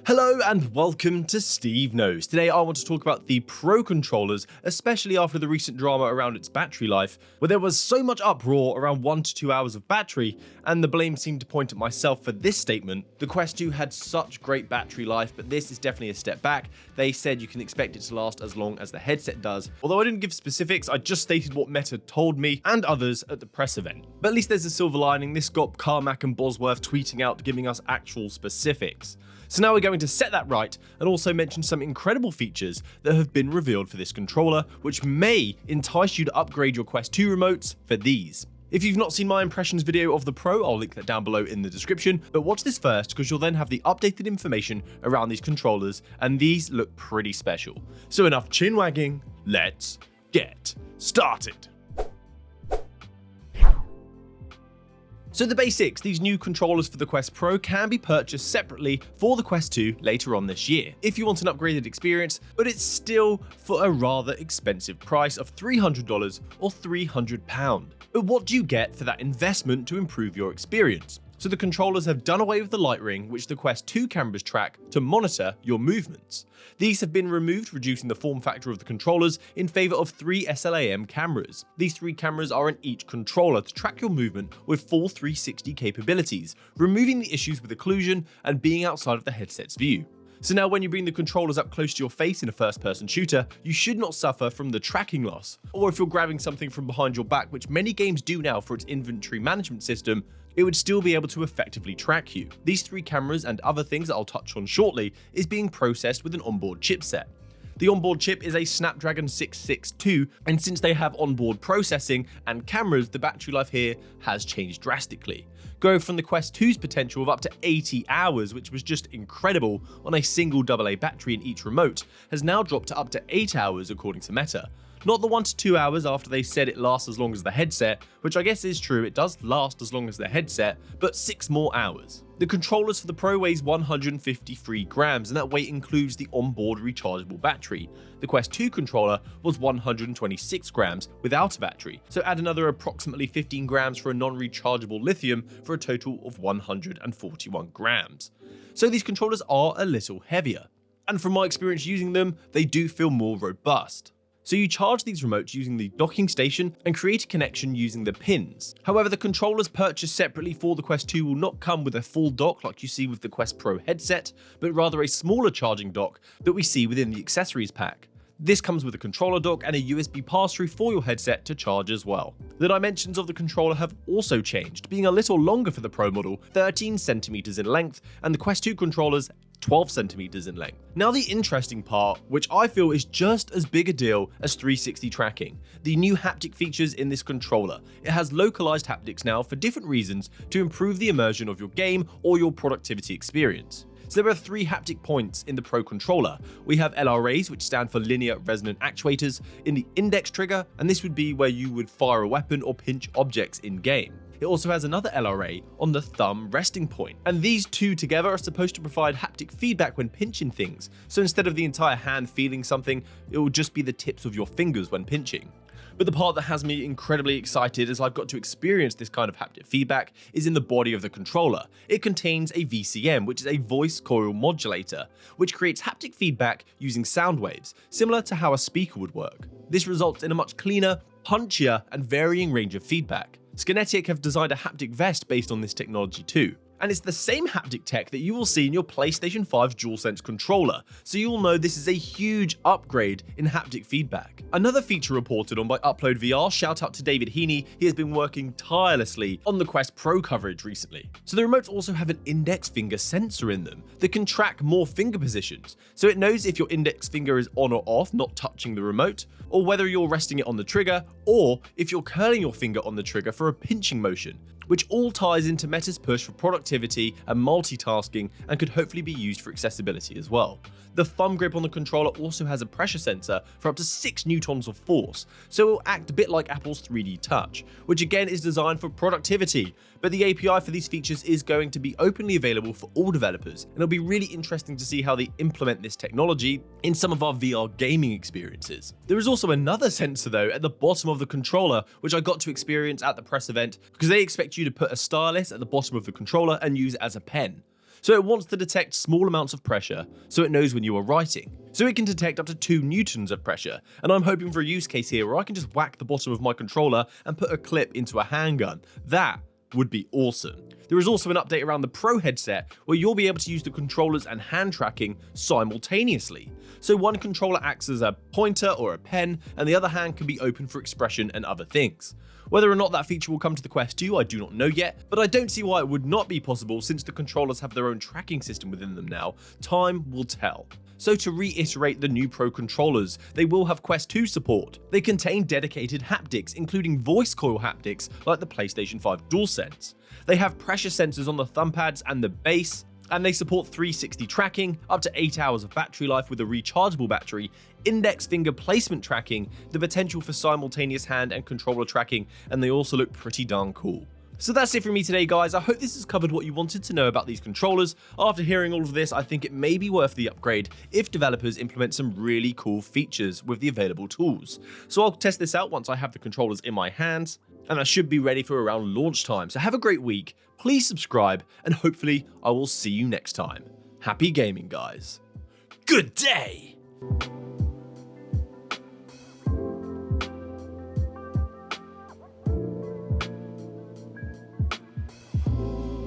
Hello and welcome to SteveKnows. Today I want to talk about the Pro controllers, especially after the recent drama around its battery life, where there was so much uproar around 1 to 2 hours of battery, and the blame seemed to point at myself for this statement. The Quest 2 had such great battery life, but this is definitely a step back. They said you can expect it to last as long as the headset does. Although I didn't give specifics, I just stated what Meta told me and others at the press event. But at least there's a silver lining. This got Carmack and Bosworth tweeting out, giving us actual specifics. So now we're going to set that right and also mention some incredible features that have been revealed for this controller, which may entice you to upgrade your Quest 2 remotes for these. If you've not seen my impressions video of the Pro, I'll link that down below in the description, but watch this first because you'll then have the updated information around these controllers, and these look pretty special. So enough chin wagging, let's get started. So the basics, these new controllers for the Quest Pro can be purchased separately for the Quest 2 later on this year, if you want an upgraded experience, but it's still for a rather expensive price of $300 or £300. But what do you get for that investment to improve your experience? So the controllers have done away with the light ring, which the Quest 2 cameras track to monitor your movements. These have been removed, reducing the form factor of the controllers in favor of 3 SLAM cameras. These 3 cameras are in each controller to track your movement with full 360 capabilities, removing the issues with occlusion and being outside of the headset's view. So now when you bring the controllers up close to your face in a first-person shooter, you should not suffer from the tracking loss. Or if you're grabbing something from behind your back, which many games do now for its inventory management system, it would still be able to effectively track you. These 3 cameras and other things that I'll touch on shortly is being processed with an onboard chipset. The onboard chip is a Snapdragon 662, and since they have onboard processing and cameras, the battery life here has changed drastically. Going from the Quest 2's potential of up to 80 hours, which was just incredible on a single AA battery in each remote, has now dropped to up to 8 hours according to Meta. Not the 1 to 2 hours after they said it lasts as long as the headset, which I guess is true, it does last as long as the headset, but 6 more hours. The controllers for the Pro weighs 153 grams, and that weight includes the onboard rechargeable battery. The Quest 2 controller was 126 grams without a battery, so add another approximately 15 grams for a non-rechargeable lithium for a total of 141 grams. So these controllers are a little heavier, and from my experience using them, they do feel more robust. So you charge these remotes using the docking station and create a connection using the pins. However, the controllers purchased separately for the Quest 2 will not come with a full dock like you see with the Quest Pro headset, but rather a smaller charging dock that we see within the accessories pack. This comes with a controller dock and a USB pass-through for your headset to charge as well. The dimensions of the controller have also changed, being a little longer for the Pro model, 13 centimeters in length, and the Quest 2 controllers 12 centimeters in length. Now the interesting part, which I feel is just as big a deal as 360 tracking, the new haptic features in this controller. It has localized haptics now for different reasons to improve the immersion of your game or your productivity experience. So there are 3 haptic points in the Pro controller. We have LRAs, which stand for linear resonant actuators, in the index trigger, and this would be where you would fire a weapon or pinch objects in game. It also has another LRA on the thumb resting point, and these 2 together are supposed to provide haptic feedback when pinching things. So instead of the entire hand feeling something, it will just be the tips of your fingers when pinching. But the part that has me incredibly excited as I've got to experience this kind of haptic feedback is in the body of the controller. It contains a VCM, which is a voice coil modulator, which creates haptic feedback using sound waves, similar to how a speaker would work. This results in a much cleaner, punchier, and varying range of feedback. Skinetic have designed a haptic vest based on this technology too. And it's the same haptic tech that you will see in your PlayStation 5 DualSense controller, so you'll know this is a huge upgrade in haptic feedback. Another feature reported on by Upload VR, shout out to David Heaney, he has been working tirelessly on the Quest Pro coverage recently. So the remotes also have an index finger sensor in them that can track more finger positions, so it knows if your index finger is on or off, not touching the remote, or whether you're resting it on the trigger, or if you're curling your finger on the trigger for a pinching motion, which all ties into Meta's push for productivity and multitasking and could hopefully be used for accessibility as well. The thumb grip on the controller also has a pressure sensor for up to 6 newtons of force, so it will act a bit like Apple's 3D Touch, which again is designed for productivity. But the API for these features is going to be openly available for all developers, and it'll be really interesting to see how they implement this technology in some of our VR gaming experiences. There is also another sensor though at the bottom of the controller, which I got to experience at the press event, because they expect you to put a stylus at the bottom of the controller and use it as a pen. So it wants to detect small amounts of pressure so it knows when you are writing. So it can detect up to 2 newtons of pressure, and I'm hoping for a use case here where I can just whack the bottom of my controller and put a clip into a handgun. That would be awesome. There is also an update around the Pro headset where you'll be able to use the controllers and hand tracking simultaneously. So one controller acts as a pointer or a pen, and the other hand can be open for expression and other things. Whether or not that feature will come to the Quest 2, I do not know yet, but I don't see why it would not be possible since the controllers have their own tracking system within them now. Time will tell. So to reiterate the new Pro controllers, they will have Quest 2 support. They contain dedicated haptics, including voice coil haptics like the PlayStation 5 DualSense. They have pressure sensors on the thumb pads and the base, and they support 360 tracking, up to 8 hours of battery life with a rechargeable battery, index finger placement tracking, the potential for simultaneous hand and controller tracking, and they also look pretty darn cool. So that's it from me today, guys. I hope this has covered what you wanted to know about these controllers. After hearing all of this, I think it may be worth the upgrade if developers implement some really cool features with the available tools. So I'll test this out once I have the controllers in my hands, and I should be ready for around launch time. So have a great week, please subscribe, and hopefully I will see you next time. Happy gaming, guys. Good day!